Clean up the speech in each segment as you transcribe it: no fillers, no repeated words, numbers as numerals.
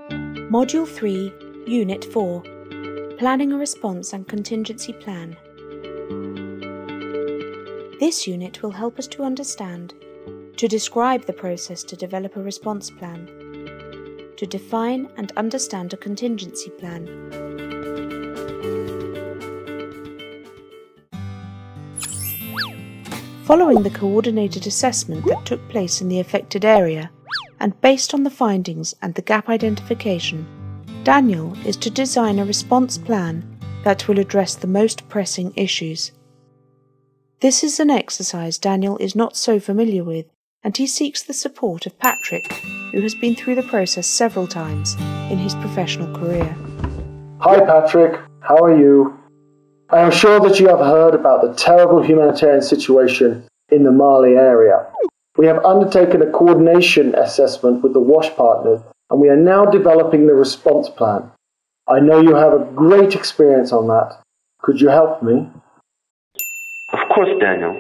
Module 3, Unit 4, Planning a Response and Contingency Plan. This unit will help us to understand, to describe the process to develop a response plan, to define and understand a contingency plan. Following the coordinated assessment that took place in the affected area, and based on the findings and the gap identification, Daniel is to design a response plan that will address the most pressing issues. This is an exercise Daniel is not so familiar with, and he seeks the support of Patrick, who has been through the process several times in his professional career. Hi Patrick, how are you? I am sure that you have heard about the terrible humanitarian situation in the Mali area. We have undertaken a coordination assessment with the WASH partners, and we are now developing the response plan. I know you have a great experience on that. Could you help me? Of course, Daniel.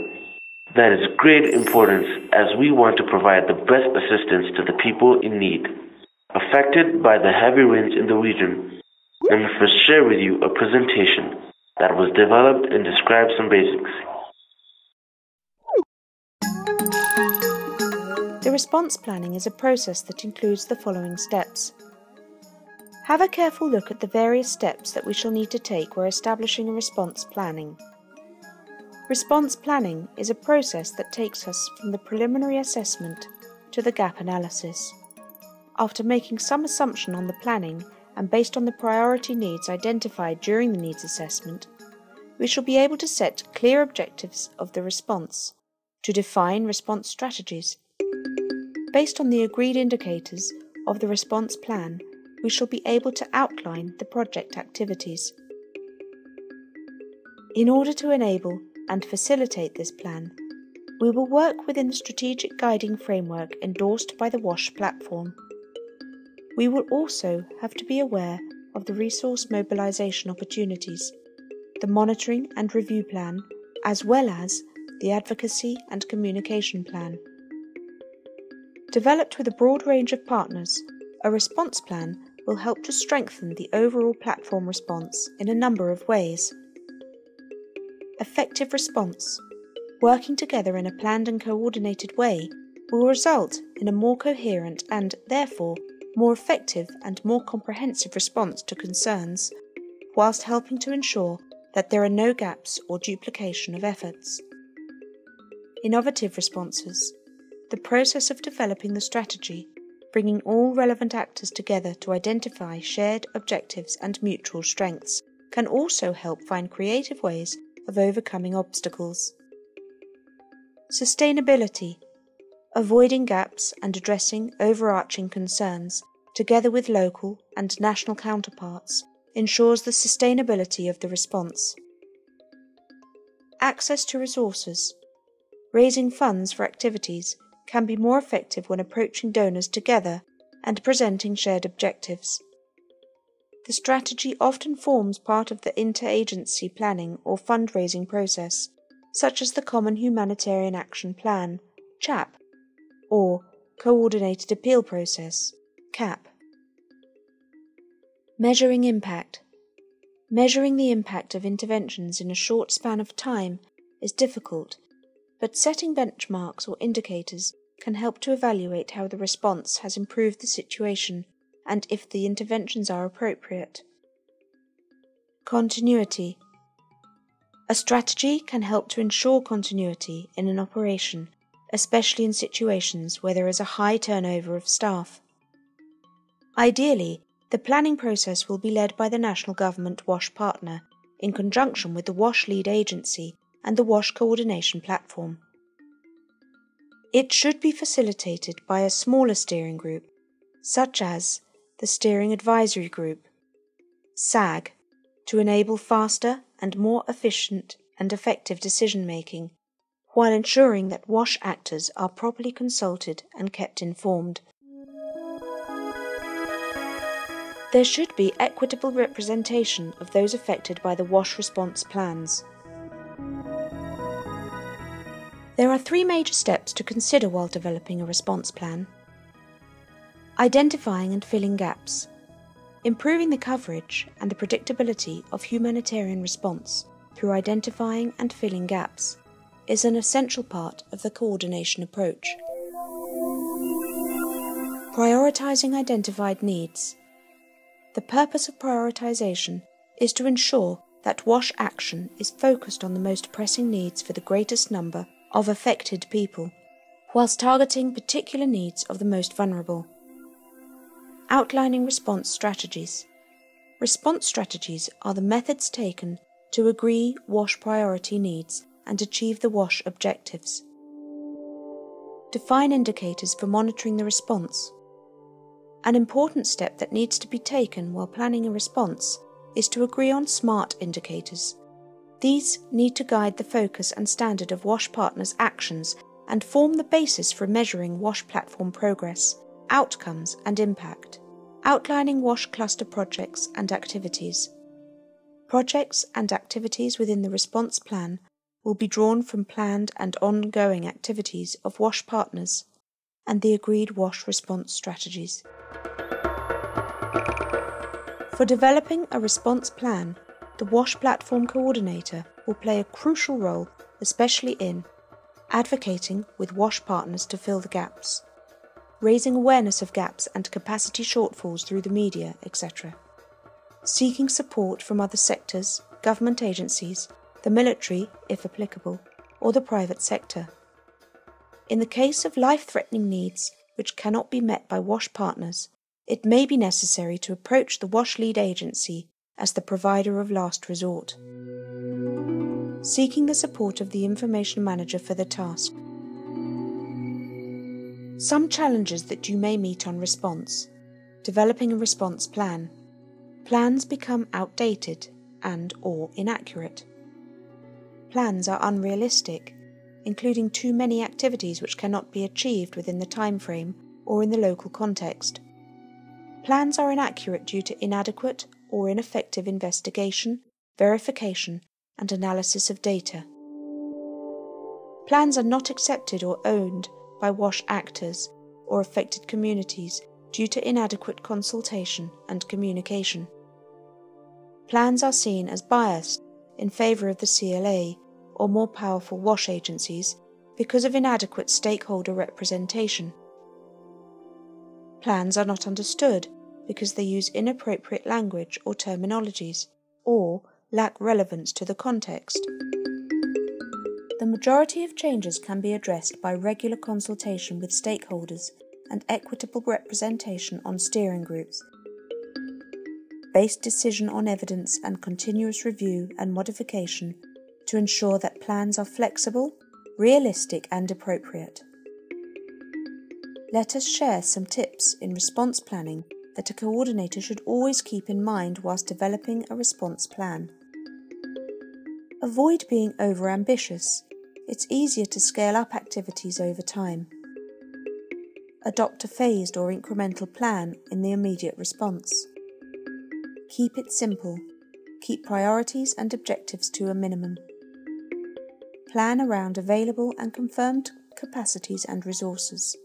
That is great importance as we want to provide the best assistance to the people in need, affected by the heavy rains in the region, and we first share with you a presentation that was developed and describes some basics. The response planning is a process that includes the following steps. Have a careful look at the various steps that we shall need to take where establishing a response planning. Response planning is a process that takes us from the preliminary assessment to the gap analysis. After making some assumption on the planning and based on the priority needs identified during the needs assessment, we shall be able to set clear objectives of the response, to define response strategies. Based on the agreed indicators of the response plan, we shall be able to outline the project activities. In order to enable and facilitate this plan, we will work within the strategic guiding framework endorsed by the WASH platform. We will also have to be aware of the resource mobilization opportunities, the monitoring and review plan, as well as the advocacy and communication plan. Developed with a broad range of partners, a response plan will help to strengthen the overall platform response in a number of ways. Effective response. Working together in a planned and coordinated way will result in a more coherent and, therefore, more effective and more comprehensive response to concerns, whilst helping to ensure that there are no gaps or duplication of efforts. Innovative responses. The process of developing the strategy, bringing all relevant actors together to identify shared objectives and mutual strengths, can also help find creative ways of overcoming obstacles. Sustainability. Avoiding gaps and addressing overarching concerns, together with local and national counterparts, ensures the sustainability of the response. Access to resources. Raising funds for activities can be more effective when approaching donors together and presenting shared objectives. The strategy often forms part of the interagency planning or fundraising process, such as the Common Humanitarian Action Plan, CHAP, or Coordinated Appeal Process, CAP. Measuring impact. Measuring the impact of interventions in a short span of time is difficult, but setting benchmarks or indicators can help to evaluate how the response has improved the situation and if the interventions are appropriate. Continuity. A strategy can help to ensure continuity in an operation, especially in situations where there is a high turnover of staff. Ideally, the planning process will be led by the national government WASH partner in conjunction with the WASH lead agency and the WASH coordination platform. It should be facilitated by a smaller steering group, such as the Steering Advisory Group, SAG, to enable faster and more efficient and effective decision-making, while ensuring that WASH actors are properly consulted and kept informed. There should be equitable representation of those affected by the WASH response plans. There are 3 major steps to consider while developing a response plan. Identifying and filling gaps, Improving the coverage and the predictability of humanitarian response through identifying and filling gaps is an essential part of the coordination approach. Prioritizing identified needs. The purpose of prioritization is to ensure that WASH action is focused on the most pressing needs for the greatest number of affected people, whilst targeting particular needs of the most vulnerable. Outlining response strategies. Response strategies are the methods taken to agree WASH priority needs and achieve the WASH objectives. Define indicators for monitoring the response. An important step that needs to be taken while planning a response is to agree on SMART indicators. These need to guide the focus and standard of WASH partners' actions and form the basis for measuring WASH platform progress, outcomes and impact. Outlining WASH cluster projects and activities. Projects and activities within the response plan will be drawn from planned and ongoing activities of WASH partners and the agreed WASH response strategies. For developing a response plan, the WASH platform coordinator will play a crucial role, especially in advocating with WASH partners to fill the gaps, raising awareness of gaps and capacity shortfalls through the media, etc., seeking support from other sectors, government agencies, the military, if applicable, or the private sector. In the case of life-threatening needs which cannot be met by WASH partners, it may be necessary to approach the WASH lead agency as the provider of last resort, seeking the support of the information manager for the task. Some challenges that you may meet on response. Developing a response plan. Plans become outdated and/or inaccurate. Plans are unrealistic, including too many activities which cannot be achieved within the time frame or in the local context. Plans are inaccurate due to inadequate or ineffective investigation, verification, and analysis of data. Plans are not accepted or owned by WASH actors or affected communities due to inadequate consultation and communication. Plans are seen as biased in favour of the CLA or more powerful WASH agencies because of inadequate stakeholder representation. Plans are not understood because they use inappropriate language or terminologies, or lack relevance to the context. The majority of changes can be addressed by regular consultation with stakeholders and equitable representation on steering groups, based decision on evidence and continuous review and modification to ensure that plans are flexible, realistic and appropriate. Let us share some tips in response planning that a coordinator should always keep in mind whilst developing a response plan. Avoid being overambitious. It's easier to scale up activities over time. Adopt a phased or incremental plan in the immediate response. Keep it simple. Keep priorities and objectives to a minimum. Plan around available and confirmed capacities and resources.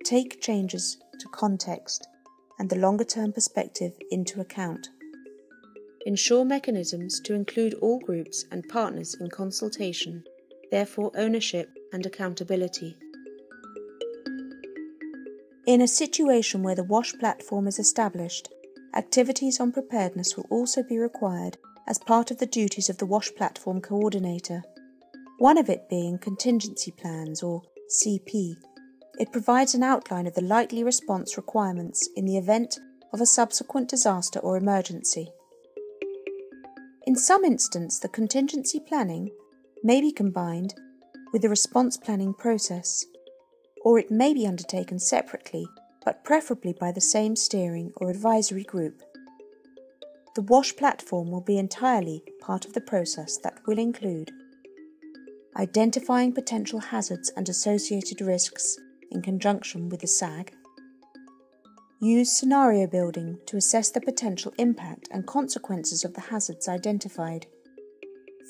Take changes to context and the longer-term perspective into account. Ensure mechanisms to include all groups and partners in consultation, therefore ownership and accountability. In a situation where the WASH platform is established, activities on preparedness will also be required as part of the duties of the WASH platform coordinator, one of it being contingency plans or CP. It provides an outline of the likely response requirements in the event of a subsequent disaster or emergency. In some instances, the contingency planning may be combined with the response planning process, or it may be undertaken separately, but preferably by the same steering or advisory group. The WASH platform will be entirely part of the process that will include identifying potential hazards and associated risks in conjunction with the SAG. Use scenario building to assess the potential impact and consequences of the hazards identified.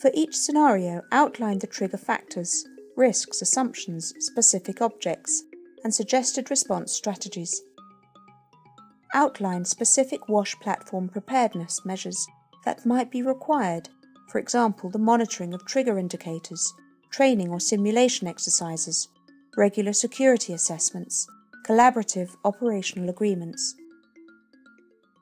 For each scenario, outline the trigger factors, risks, assumptions, specific objects, and suggested response strategies. outline specific WASH platform preparedness measures that might be required, for example, the monitoring of trigger indicators, training or simulation exercises, regular security assessments, collaborative operational agreements.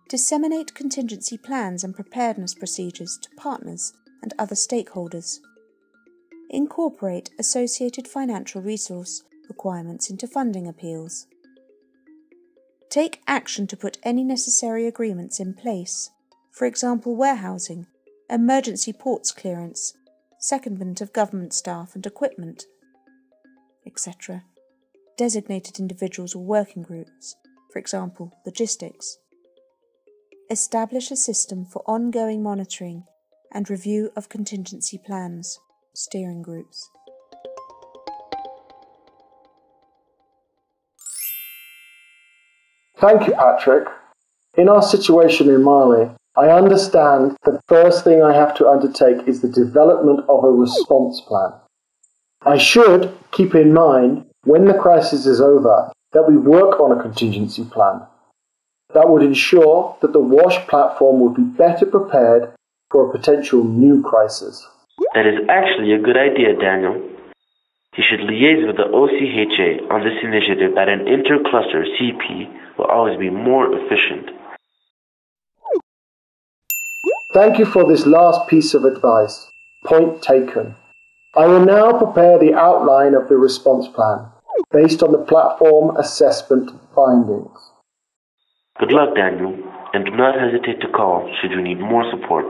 Disseminate contingency plans and preparedness procedures to partners and other stakeholders. Incorporate associated financial resource requirements into funding appeals. Take action to put any necessary agreements in place, for example warehousing, emergency ports clearance, secondment of government staff and equipment, etc. Designated individuals or working groups, for example logistics. Establish a system for ongoing monitoring and review of contingency plans, steering groups. Thank you, Patrick. In our situation in Mali, I understand the first thing I have to undertake is the development of a response plan. I should keep in mind, when the crisis is over, that we work on a contingency plan. That would ensure that the WASH platform would be better prepared for a potential new crisis. That is actually a good idea, Daniel. You should liaise with the OCHA on this initiative that an intercluster CP will always be more efficient. Thank you for this last piece of advice. Point taken. I will now prepare the outline of the response plan, based on the platform assessment findings. Good luck, Daniel, and do not hesitate to call should you need more support.